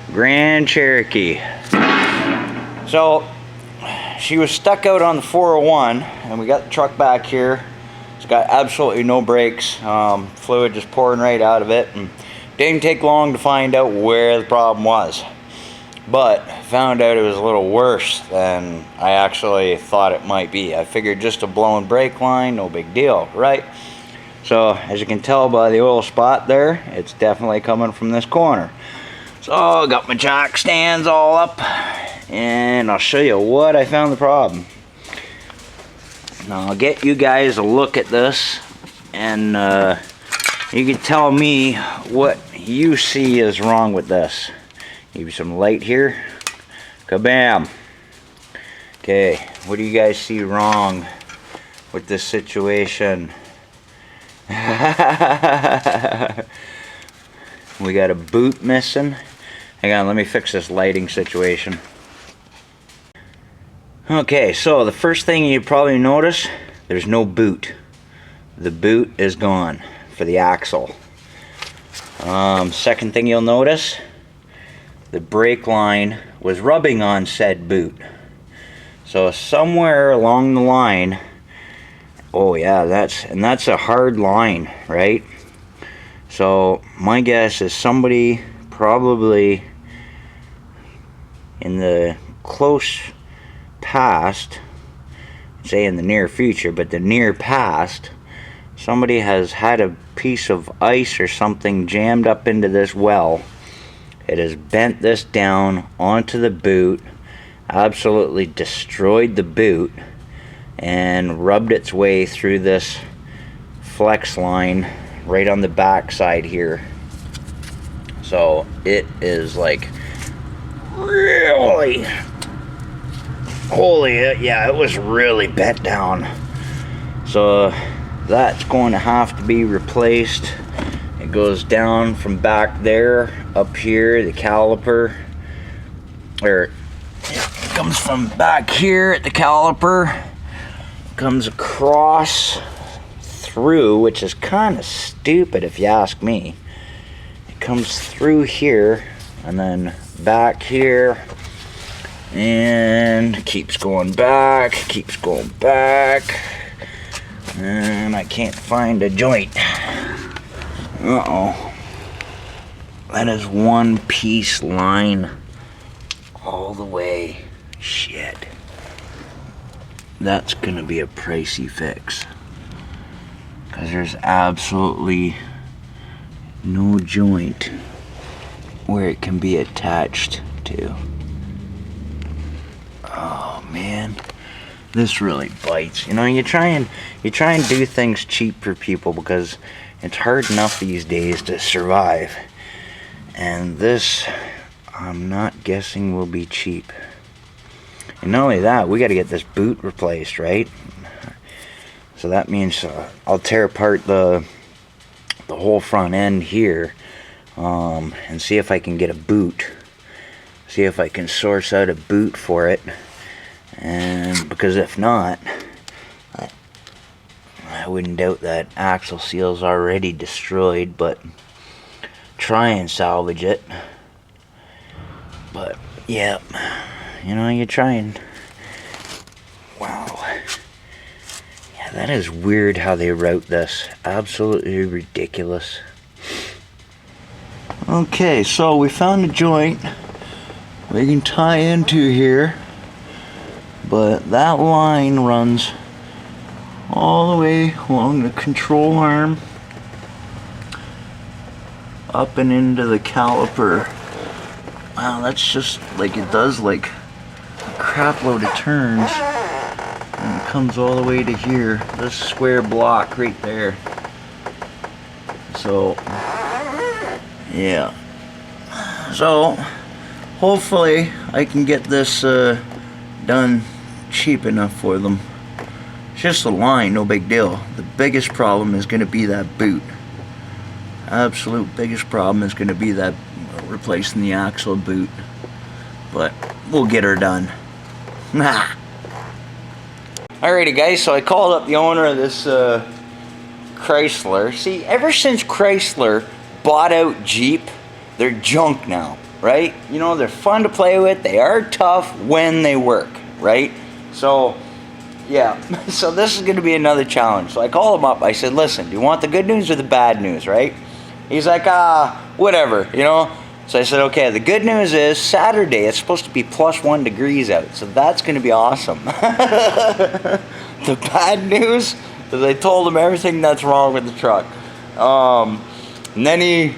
Grand Cherokee. So she was stuck out on the 401, and we got the truck back here. It's got absolutely no brakes. Fluid just pouring right out of it, and didn't take long to find out where the problem was. But found out it was a little worse than I actually thought it might be. I figured just a blown brake line, no big deal, right? So as you can tell by the oil spot there, it's definitely coming from this corner. So I got my jack stands all up, and I'll show you what I found the problem. Now I'll get you guys a look at this, and you can tell me what you see is wrong with this. Give you some light here. Kabam. Okay, what do you guys see wrong with this situation? We got a boot missing. Hang on, let me fix this lighting situation. Okay, so the first thing you probably notice, there's no boot. The boot is gone for the axle. Second thing you'll notice, the brake line was rubbing on said boot. So somewhere along the line, oh yeah, that's a hard line, right? So my guess is somebody probably in the close past, say in the near future, but the near past, somebody has had a piece of ice or something jammed up into this well. It has bent this down onto the boot, absolutely destroyed the boot, and rubbed its way through this flex line right on the back side here. So it is like really, holy, yeah, it was really bent down. So that's going to have to be replaced. It goes down from back there up here, the caliper, or it comes from back here at the caliper, comes across through, which is kind of stupid if you ask me. It comes through here and then back here and keeps going back, and I can't find a joint. Uh-oh. That is one piece line all the way. Shit. That's gonna be a pricey fix, because there's absolutely no joint where it can be attached to. Oh man, this really bites. You know, you try and do things cheap for people because it's hard enough these days to survive, and this, I'm not guessing, will be cheap. And not only that, we got to get this boot replaced, right? So that means I'll tear apart the whole front end here, and see if I can get a boot. See if I can source out a boot for it. And because if not, I wouldn't doubt that axle seal's already destroyed, but try and salvage it. But yeah, you know, you try and, wow. Yeah, that is weird how they route this. Absolutely ridiculous. Okay, so we found a joint we can tie into here, but that line runs all the way along the control arm up and into the caliper. Wow, that's just like, it does like a crap load of turns, and it comes all the way to here, this square block right there. So yeah, so hopefully I can get this done cheap enough for them. It's just a line, no big deal. The biggest problem is going to be that boot. Absolute biggest problem is going to be that replacing the axle boot. But we'll get her done. Alrighty guys, so I called up the owner of this Chrysler. See, ever since Chrysler bought out Jeep, they're junk now. right? You know, they're fun to play with. They are tough when they work, right? So, yeah. So this is going to be another challenge. So I call him up. I said, listen, do you want the good news or the bad news, right? He's like, whatever, you know? So I said, okay, the good news is Saturday, it's supposed to be +1 degrees out. So that's going to be awesome. The bad news is I told him everything that's wrong with the truck. And then he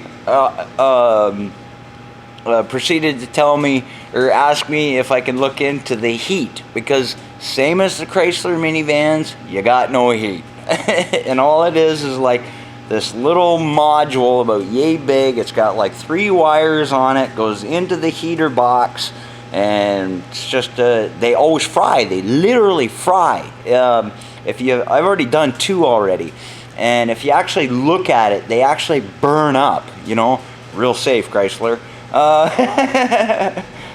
proceeded to tell me, or ask me if I can look into the heat. Because same as the Chrysler minivans, you got no heat. And all it is like this little module about yay big. It's got like 3 wires on it, goes into the heater box, and it's just they always fry. They literally fry. I've already done 2 already, and if you actually look at it, they actually burn up. You know, real safe, Chrysler.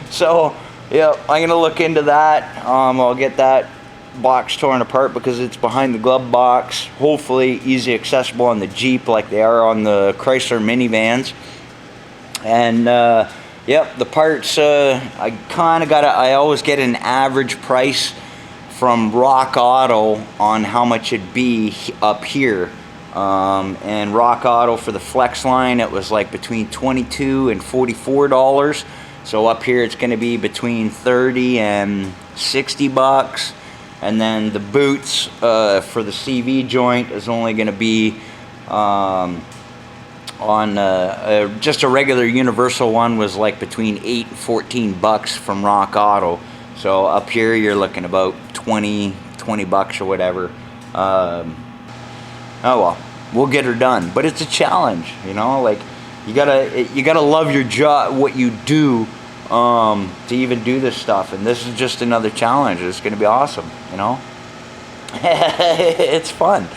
So yeah, I'm gonna look into that. I'll get that box torn apart because it's behind the glove box. Hopefully easy accessible on the Jeep like they are on the Chrysler minivans. And yep, the parts, I always get an average price from Rock Auto on how much it'd be up here. And Rock Auto for the Flex line, it was like between $22 and $44. So up here it's going to be between 30 and 60 bucks. And then the boots for the CV joint is only going to be on just a regular universal one was like between 8 and 14 bucks from Rock Auto. So up here you're looking about 20 bucks or whatever. Oh well, we'll get her done. But it's a challenge, you know. Like you gotta love your job, what you do. To even do this stuff, and this is just another challenge. It's going to be awesome, you know. It's fun.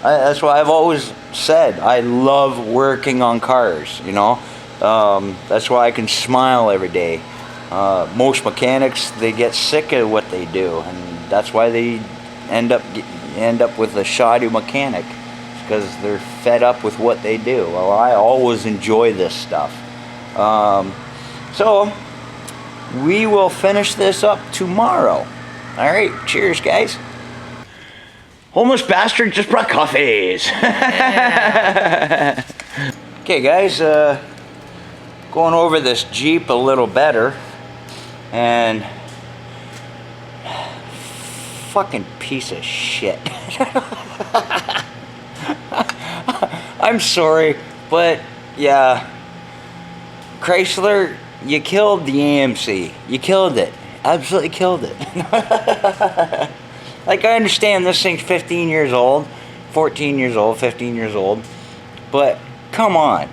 That's why I've always said I love working on cars, you know. That's why I can smile every day. Most mechanics, they get sick of what they do, and that's why they end up with a shoddy mechanic, because they're fed up with what they do. Well, I always enjoy this stuff. So we will finish this up tomorrow. All right, cheers, guys. Homeless bastard just brought coffees. Okay, guys, going over this Jeep a little better, and fucking piece of shit. I'm sorry, but yeah. Chrysler, you killed the AMC. You killed it. Absolutely killed it. Like, I understand this thing's 15 years old, 14 years old, 15 years old, but come on.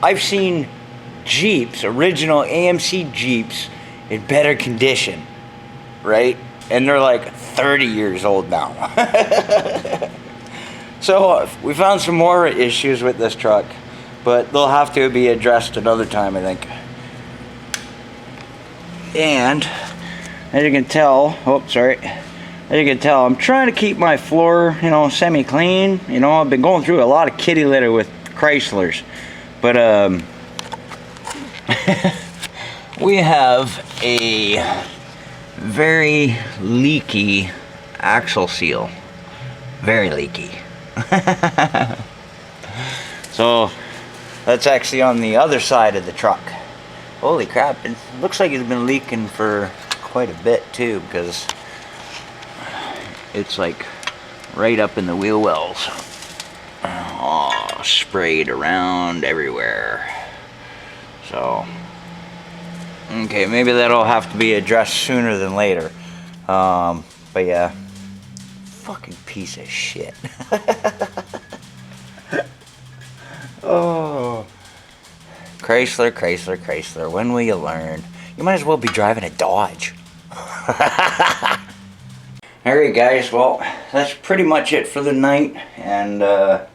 I've seen Jeeps, original AMC Jeeps, in better condition, right? And they're like 30 years old now. So we found some more issues with this truck, but they'll have to be addressed another time, I think. And as you can tell, I'm trying to keep my floor, you know, semi-clean. You know, I've been going through a lot of kitty litter with Chryslers, but we have a very leaky axle seal. Very leaky. So that's actually on the other side of the truck. Holy crap, it looks like it's been leaking for quite a bit too, because it's like right up in the wheel wells. Oh, sprayed around everywhere. So, okay, maybe that'll have to be addressed sooner than later. But yeah, fucking piece of shit. Oh, Chrysler, when will you learn? You might as well be driving a Dodge. Alright guys, well, that's pretty much it for the night, and I'm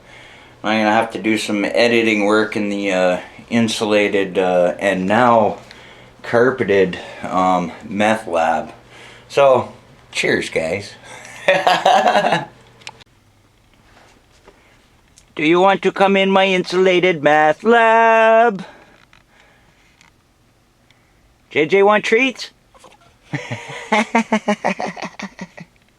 going to have to do some editing work in the insulated and now carpeted meth lab. So, cheers guys. Do you want to come in my insulated math lab? JJ want treats?